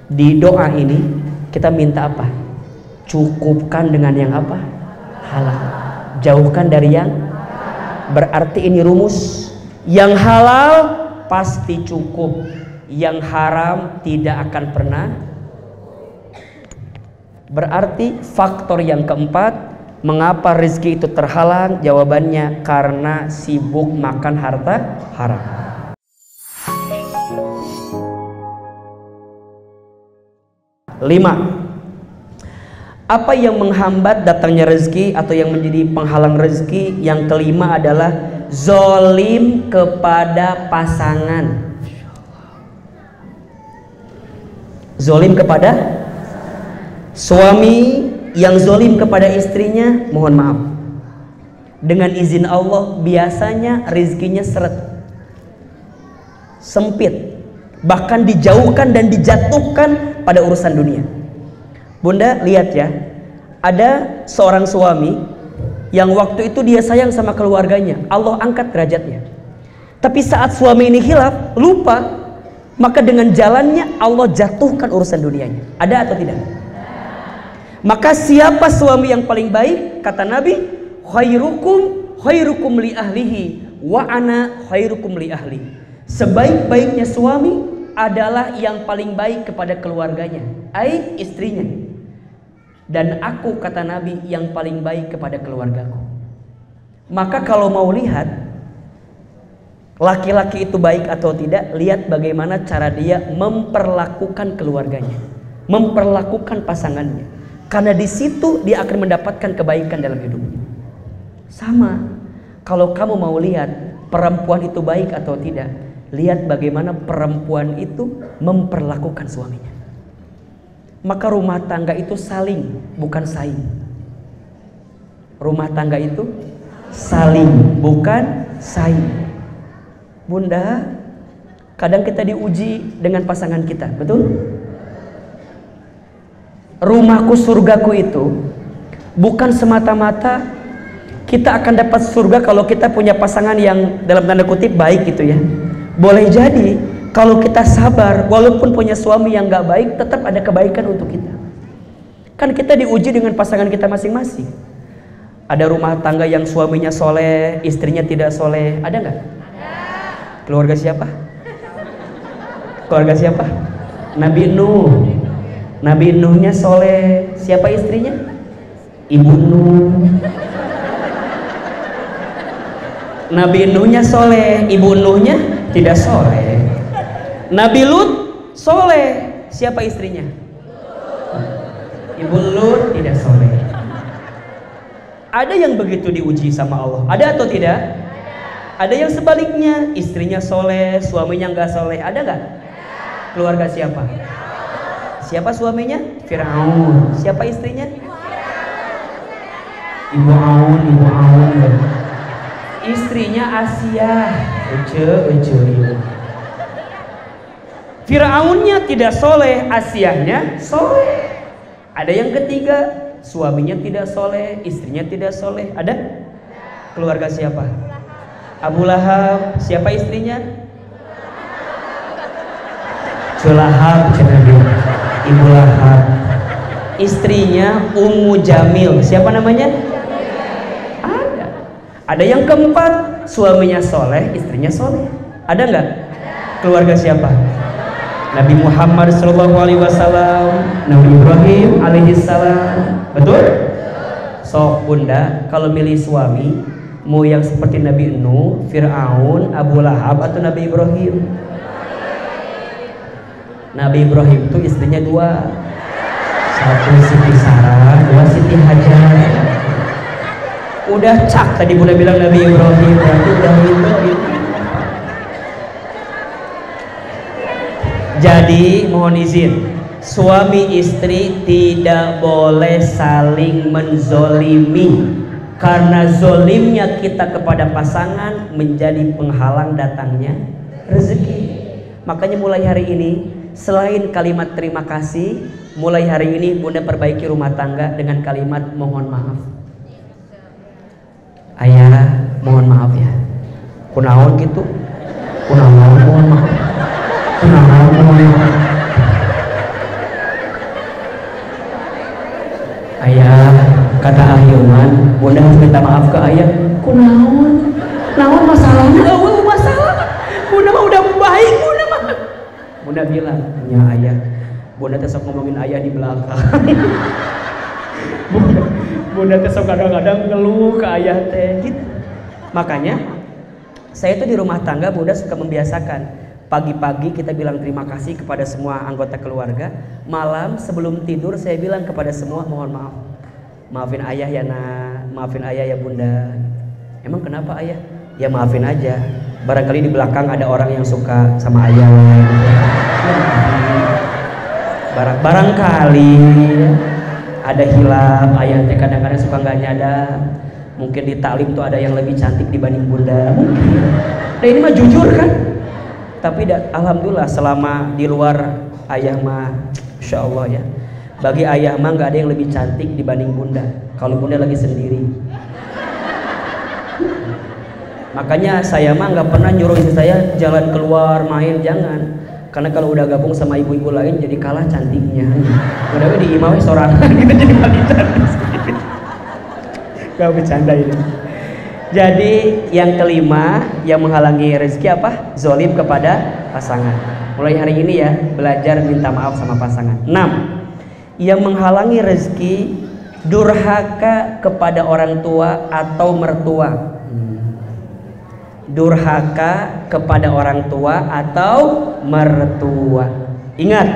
Di doa ini kita minta apa? Cukupkan dengan yang apa? Halal. Jauhkan dari yang, berarti ini rumus. Yang halal pasti cukup, yang haram tidak akan pernah. Berarti faktor yang keempat, mengapa rezeki itu terhalang? Jawabannya karena sibuk makan harta haram. Lima, apa yang menghambat datangnya rezeki atau yang menjadi penghalang rezeki? Yang kelima adalah zolim kepada pasangan. Zolim kepada suami yang zolim kepada istrinya, mohon maaf, dengan izin Allah biasanya rezekinya seret, sempit, bahkan dijauhkan dan dijatuhkan pada urusan dunia. Bunda lihat ya, ada seorang suami yang waktu itu dia sayang sama keluarganya, Allah angkat derajatnya. Tapi saat suami ini hilaf, lupa, maka dengan jalannya Allah jatuhkan urusan dunianya. Ada atau tidak? Maka siapa suami yang paling baik? Kata Nabi, khairukum li ahlihi wa ana khairukum li ahli. Sebaik-baiknya suami adalah yang paling baik kepada keluarganya, ai istrinya. Dan aku, kata Nabi, yang paling baik kepada keluargaku. Maka kalau mau lihat laki-laki itu baik atau tidak, lihat bagaimana cara dia memperlakukan keluarganya, memperlakukan pasangannya. Karena di situ dia akan mendapatkan kebaikan dalam hidupnya. Sama, kalau kamu mau lihat perempuan itu baik atau tidak, lihat bagaimana perempuan itu memperlakukan suaminya. Maka rumah tangga itu saling, bukan saing. Rumah tangga itu saling, bukan saing. Bunda, kadang kita diuji dengan pasangan kita, betul? Rumahku surgaku itu bukan semata-mata kita akan dapat surga kalau kita punya pasangan yang dalam tanda kutip baik gitu ya. Boleh jadi kalau kita sabar, walaupun punya suami yang gak baik, tetap ada kebaikan untuk kita. Kan kita diuji dengan pasangan kita masing-masing. Ada rumah tangga yang suaminya soleh, istrinya tidak soleh, ada nggak? Ada. Keluarga siapa? Keluarga siapa? Nabi Nuh. Nabi Nuhnya soleh, siapa istrinya? Ibu Nuh. Nabi Nuhnya soleh, ibu Nuhnya tidak soleh. Nabi Lut soleh, siapa istrinya? Ibu Lut tidak soleh. Ada yang begitu diuji sama Allah, ada atau tidak? Ada yang sebaliknya, istrinya soleh, suaminya nggak soleh, ada nggak? Keluarga siapa? Siapa suaminya? Firaun. Siapa istrinya? Ibu Aun. Istrinya Asia. Firaunnya tidak soleh, Asianya soleh. Ada yang ketiga, suaminya tidak soleh, istrinya tidak soleh. Ada? Keluarga siapa? Abu Lahab. Siapa istrinya? Julahab. Ibu Lahab. Istrinya Ummu Jamil. Siapa namanya? Ada yang keempat, suaminya soleh, istrinya soleh. Ada nggak? Keluarga siapa? Nabi Muhammad SAW, Nabi Ibrahim alaihissalam. Betul? Sok bunda, kalau milih suami, mau yang seperti Nabi Nuh, Fir'aun, Abu Lahab, atau Nabi Ibrahim? Nabi Ibrahim itu istrinya dua, satu Siti Sarah, dua Siti Hajar. Udah cak tadi bunda bilang Nabi Ibrahim, berarti udah itu. Jadi mohon izin, suami istri tidak boleh saling menzolimi, karena zolimnya kita kepada pasangan menjadi penghalang datangnya rezeki. Makanya mulai hari ini, selain kalimat terima kasih, mulai hari ini bunda perbaiki rumah tangga dengan kalimat mohon maaf. Ayah, mohon maaf ya. Kunaon gitu? Kunaon mohon maaf. Kunaon mohon maaf. minta maaf ke ayah. Kunaon masalahnya? Oh, masalah. Bunda mah udah baik, Bunda mah. Bunda bilang, "Ya ayah, Bunda tesok ngomongin ayah di belakang." Bunda tesok kadang-kadang ngeluh ke ayah teh gitu. Makanya saya tuh di rumah tangga, Bunda suka membiasakan pagi-pagi kita bilang terima kasih kepada semua anggota keluarga. Malam sebelum tidur saya bilang kepada semua, mohon maaf, maafin ayah ya nak, maafin ayah ya Bunda. Emang kenapa ayah? Ya maafin aja, barangkali di belakang ada orang yang suka sama ayah. Barangkali ada hilaf, ayah teh kadang-kadang suka nggak nyadar. Mungkin di taklim tuh ada yang lebih cantik dibanding Bunda. Mungkin. Nah ini mah jujur kan? Tapi alhamdulillah selama di luar ayah mah, insya Allah ya. Bagi ayah mah nggak ada yang lebih cantik dibanding Bunda. Kalau Bunda lagi sendiri. Makanya saya mah nggak pernah nyuruh istri saya jalan keluar main, jangan. Karena kalau udah gabung sama ibu-ibu lain jadi kalah cantiknya. Udah di imamnya sorangan kita jadi paling cantik. Gak bercanda ini. Jadi yang kelima yang menghalangi rezeki apa? Zolim kepada pasangan. Mulai hari ini ya, belajar minta maaf sama pasangan. 6. Yang menghalangi rezeki, durhaka kepada orang tua atau mertua. Durhaka kepada orang tua atau mertua. Ingat,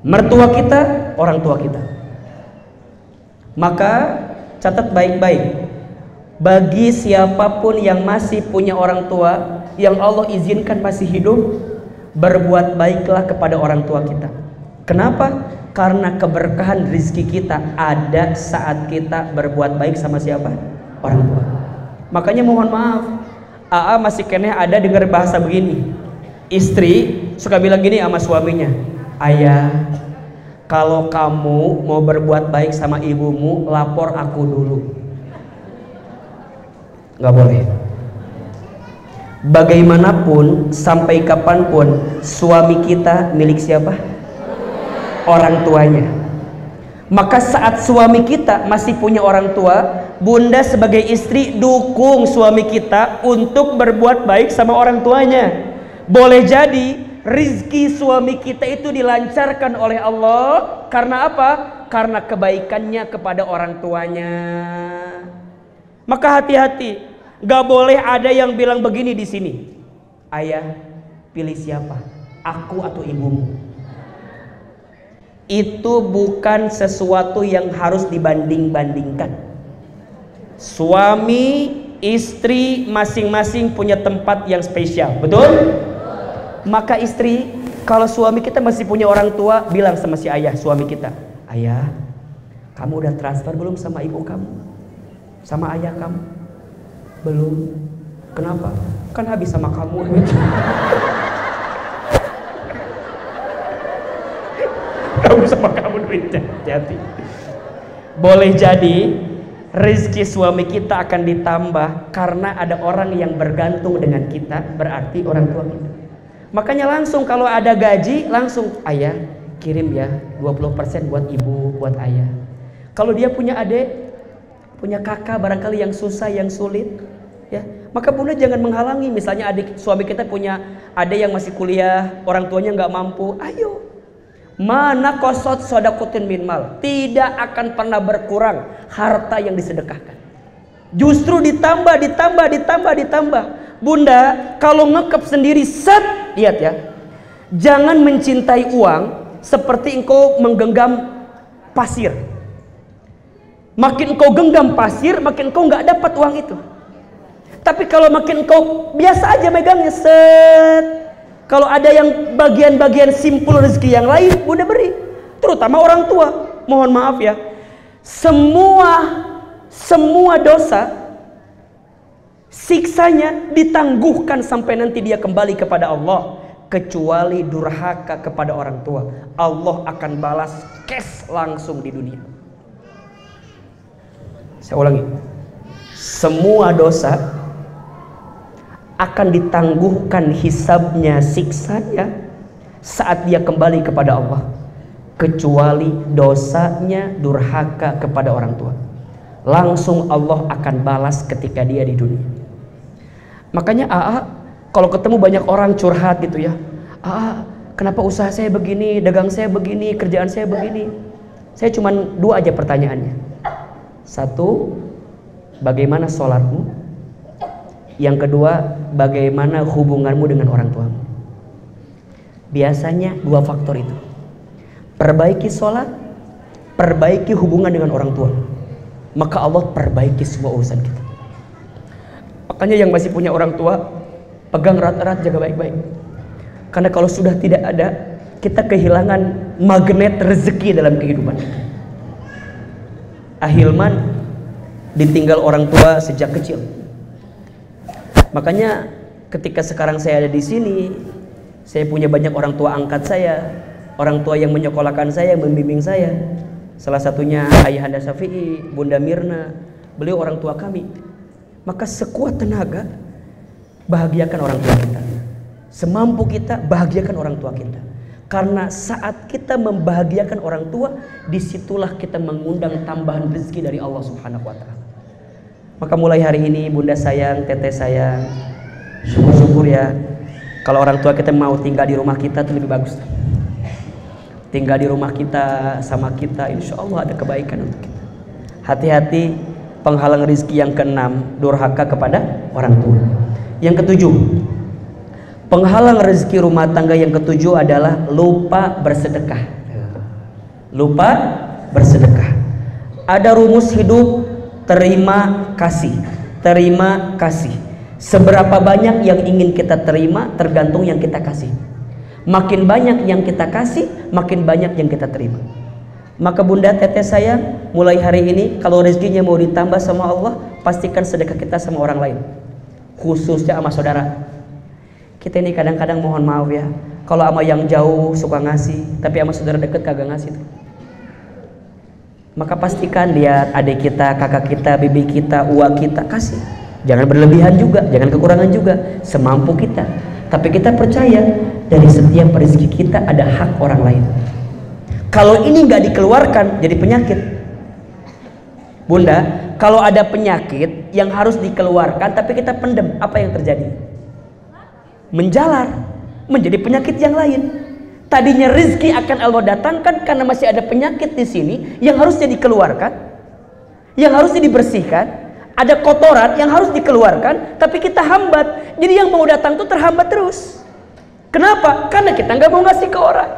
mertua kita, orang tua kita. Maka catat baik-baik. Bagi siapapun yang masih punya orang tua yang Allah izinkan masih hidup, berbuat baiklah kepada orang tua kita. Kenapa? Karena keberkahan rezeki kita ada saat kita berbuat baik sama siapa? Orang tua. Makanya mohon maaf, AA masih kene ada dengar bahasa begini. Istri suka bilang gini sama suaminya, "Ayah, kalau kamu mau berbuat baik sama ibumu, lapor aku dulu." Nggak boleh. Bagaimanapun, sampai kapanpun, suami kita milik siapa? Orang tuanya. Maka saat suami kita masih punya orang tua, Bunda sebagai istri dukung suami kita untuk berbuat baik sama orang tuanya. Boleh jadi rizki suami kita itu dilancarkan oleh Allah karena apa? Karena kebaikannya kepada orang tuanya. Maka hati-hati, gak boleh ada yang bilang begini di sini, "Ayah, pilih siapa? Aku atau ibumu?" Itu bukan sesuatu yang harus dibanding-bandingkan. Suami, istri masing-masing punya tempat yang spesial, betul? Maka istri, kalau suami kita masih punya orang tua, bilang sama si ayah suami kita, "Ayah, kamu udah transfer belum sama ibu kamu? Sama ayah kamu?" "Belum." "Kenapa?" "Kan habis sama kamu." Habis sama kamu duitnya. Hati-hati. Boleh jadi rezeki suami kita akan ditambah karena ada orang yang bergantung dengan kita, berarti orang tua kita. Makanya langsung kalau ada gaji langsung, "Ayah, kirim ya 20% buat ibu, buat ayah." Kalau dia punya adik, punya kakak barangkali yang susah, yang sulit, ya, maka Bunda jangan menghalangi. Misalnya adik suami kita punya adik yang masih kuliah, orang tuanya nggak mampu, ayo. Mana kosot sodakutin min mal, tidak akan pernah berkurang harta yang disedekahkan. Justru ditambah. Bunda, kalau ngekep sendiri, set, lihat ya, jangan mencintai uang seperti engkau menggenggam pasir. Makin engkau genggam pasir, makin engkau nggak dapat uang itu. Tapi kalau makin engkau biasa aja megangnya, set. Kalau ada yang bagian-bagian simpul rezeki yang lain, Bunda beri. Terutama orang tua. Mohon maaf ya, semua dosa siksanya ditangguhkan sampai nanti dia kembali kepada Allah, kecuali durhaka kepada orang tua. Allah akan balas cash langsung di dunia. Saya ulangi, semua dosa akan ditangguhkan hisabnya, siksanya saat dia kembali kepada Allah, kecuali dosanya durhaka kepada orang tua. langsung Allah akan balas ketika dia di dunia. Makanya kalau ketemu banyak orang curhat gitu ya, kenapa usaha saya begini, dagang saya begini, kerjaan saya begini. Saya cuma 2 aja pertanyaannya. 1, bagaimana sholatmu? Yang kedua, bagaimana hubunganmu dengan orang tuamu? Biasanya 2 faktor itu. Perbaiki sholat, perbaiki hubungan dengan orang tua, maka Allah perbaiki semua urusan kita. Makanya yang masih punya orang tua, pegang erat-erat, jaga baik-baik. Karena kalau sudah tidak ada, kita kehilangan magnet rezeki dalam kehidupan. Ahilman ditinggal orang tua sejak kecil. Makanya ketika sekarang saya ada di sini, saya punya banyak orang tua angkat saya, orang tua yang menyekolahkan saya, membimbing saya. Salah satunya Ayahanda Syafi'i, Bunda Mirna, beliau orang tua kami. Maka sekuat tenaga bahagiakan orang tua kita, semampu kita bahagiakan orang tua kita. Karena saat kita membahagiakan orang tua, disitulah kita mengundang tambahan rezeki dari Allah Subhanahu wa Ta'ala. Maka mulai hari ini Bunda sayang, Teteh sayang, syukur-syukur ya kalau orang tua kita mau tinggal di rumah kita itu lebih bagus. Tinggal di rumah kita sama kita, insya Allah ada kebaikan untuk kita. Hati-hati penghalang rezeki yang ke-6, durhaka kepada orang tua. Yang ke-7, penghalang rezeki rumah tangga yang ke-7 adalah lupa bersedekah. Lupa bersedekah. Ada rumus hidup, terima kasih. Terima kasih. Seberapa banyak yang ingin kita terima tergantung yang kita kasih. Makin banyak yang kita kasih, makin banyak yang kita terima. Maka Bunda, Teteh sayang, mulai hari ini kalau rezekinya mau ditambah sama Allah, pastikan sedekah kita sama orang lain, khususnya sama saudara. Kita ini kadang-kadang mohon maaf ya, kalau sama yang jauh suka ngasih, tapi sama saudara deket kagak ngasih tuh. Maka pastikan lihat adik kita, kakak kita, bibi kita, uak kita, kasih. Jangan berlebihan juga, jangan kekurangan juga, semampu kita. Tapi kita percaya dari setiap rezeki kita ada hak orang lain. Kalau ini nggak dikeluarkan jadi penyakit. Bunda, kalau ada penyakit yang harus dikeluarkan tapi kita pendem, apa yang terjadi? Menjalar, menjadi penyakit yang lain. Tadinya rezeki akan Allah datangkan karena masih ada penyakit di sini yang harusnya dikeluarkan, yang harusnya dibersihkan. Ada kotoran yang harus dikeluarkan, tapi kita hambat. Jadi yang mau datang tuh terhambat terus. Kenapa? Karena kita nggak mau ngasih ke orang.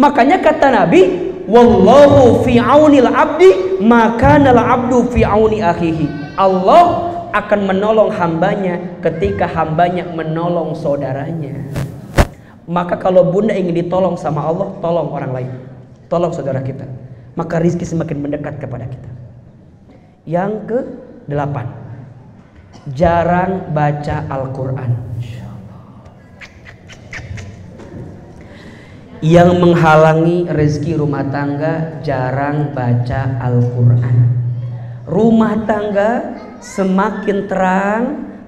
Makanya kata Nabi, wallahu fi aunil abdi maka nal abdu fi auni akhihi. Allah akan menolong hambanya ketika hambanya menolong saudaranya. Maka kalau Bunda ingin ditolong sama Allah, tolong orang lain, tolong saudara kita, maka rizki semakin mendekat kepada kita. Yang ke-8, jarang baca Al-Quran. Yang menghalangi rezeki rumah tangga, jarang baca Al-Quran. Rumah tangga semakin terang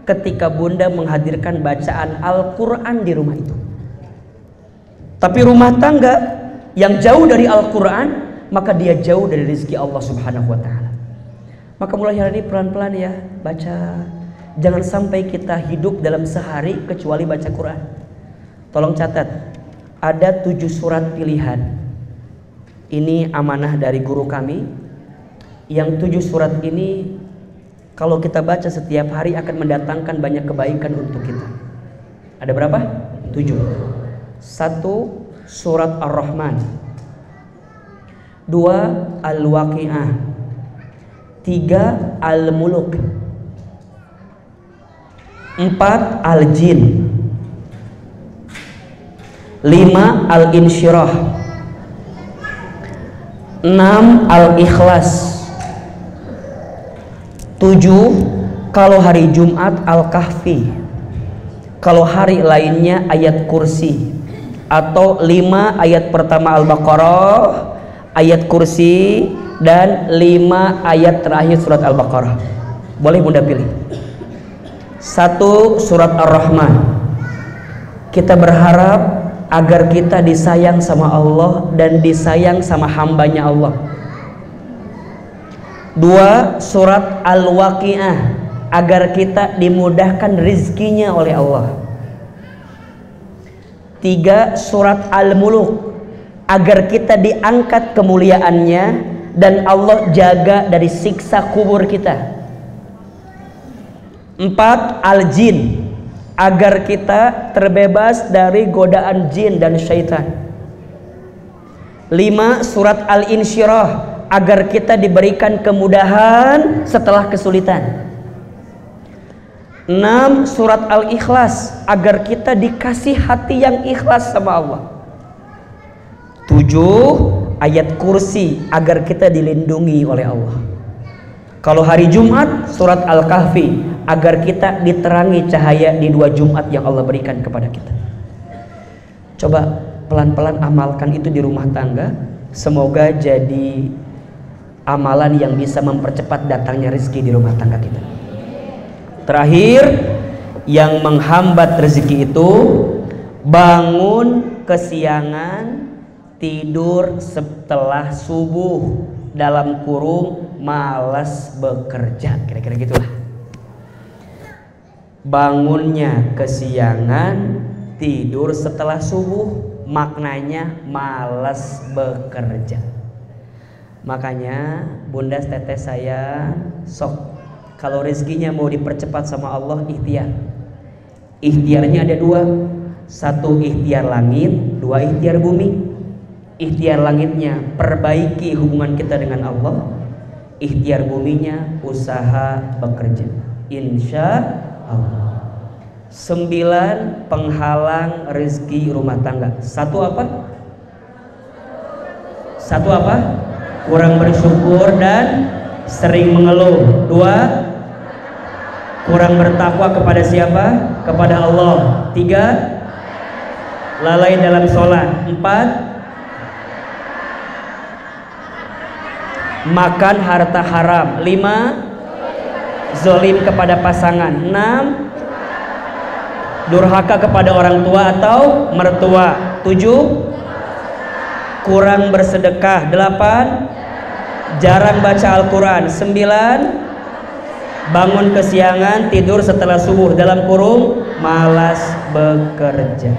ketika Bunda menghadirkan bacaan Al-Quran di rumah itu. Tapi rumah tangga yang jauh dari Al-Quran, maka dia jauh dari rezeki Allah Subhanahu wa Ta'ala. Maka mulai hari ini pelan-pelan ya baca. Jangan sampai kita hidup dalam sehari kecuali baca Quran. Tolong catat, ada 7 surat pilihan. Ini amanah dari guru kami. Yang 7 surat ini kalau kita baca setiap hari akan mendatangkan banyak kebaikan untuk kita. Ada berapa? 7. 1. Surat Ar-Rahman. 2. Al-Waqi'ah. 3. Al-Muluk. 4. Al-Jin. 5. Al-Insyirah. 6. Al-Ikhlas. 7. Kalau hari Jumat Al-Kahfi. Kalau hari lainnya ayat kursi. Atau 5 ayat pertama Al-Baqarah, ayat kursi, dan 5 ayat terakhir surat Al-Baqarah. Boleh Bunda pilih. 1. Surat Ar-Rahman. Kita berharap agar kita disayang sama Allah dan disayang sama hambanya Allah. 2. Surat Al-Waqiah, agar kita dimudahkan rizkinya oleh Allah. 3. Surat Al-Muluk, agar kita diangkat kemuliaannya dan Allah jaga dari siksa kubur kita. 4. Al-Jin, agar kita terbebas dari godaan jin dan syaitan. 5. Surat Al-Insyirah, agar kita diberikan kemudahan setelah kesulitan. 6. Surat Al-Ikhlas, agar kita dikasih hati yang ikhlas sama Allah. 7. Ayat kursi, agar kita dilindungi oleh Allah. Kalau hari Jumat, surat Al-Kahfi, agar kita diterangi cahaya di 2 Jumat yang Allah berikan kepada kita. Coba pelan-pelan amalkan itu di rumah tangga. Semoga jadi amalan yang bisa mempercepat datangnya rezeki di rumah tangga kita. Terakhir, yang menghambat rezeki itu bangun kesiangan, tidur setelah subuh, dalam kurung malas bekerja, kira-kira gitulah. Bangunnya kesiangan, tidur setelah subuh, maknanya malas bekerja. Makanya bunda teteh saya, sok kalau rezekinya mau dipercepat sama Allah, ikhtiar. Ikhtiarnya ada 2, 1 ikhtiar langit, 2 ikhtiar bumi. Ikhtiar langitnya perbaiki hubungan kita dengan Allah, ikhtiar buminya usaha bekerja, insya Allah. 9 penghalang rezeki rumah tangga. 1 apa? 1 apa? Kurang bersyukur dan sering mengeluh. 2 kurang bertakwa kepada siapa? Kepada Allah. 3 lalai dalam sholat. 4 makan harta haram. 5 zolim kepada pasangan. 6 durhaka kepada orang tua atau mertua. 7 kurang bersedekah. 8 jarang baca Al-Quran. 9 bangun kesiangan, tidur setelah subuh, dalam kurung malas bekerja.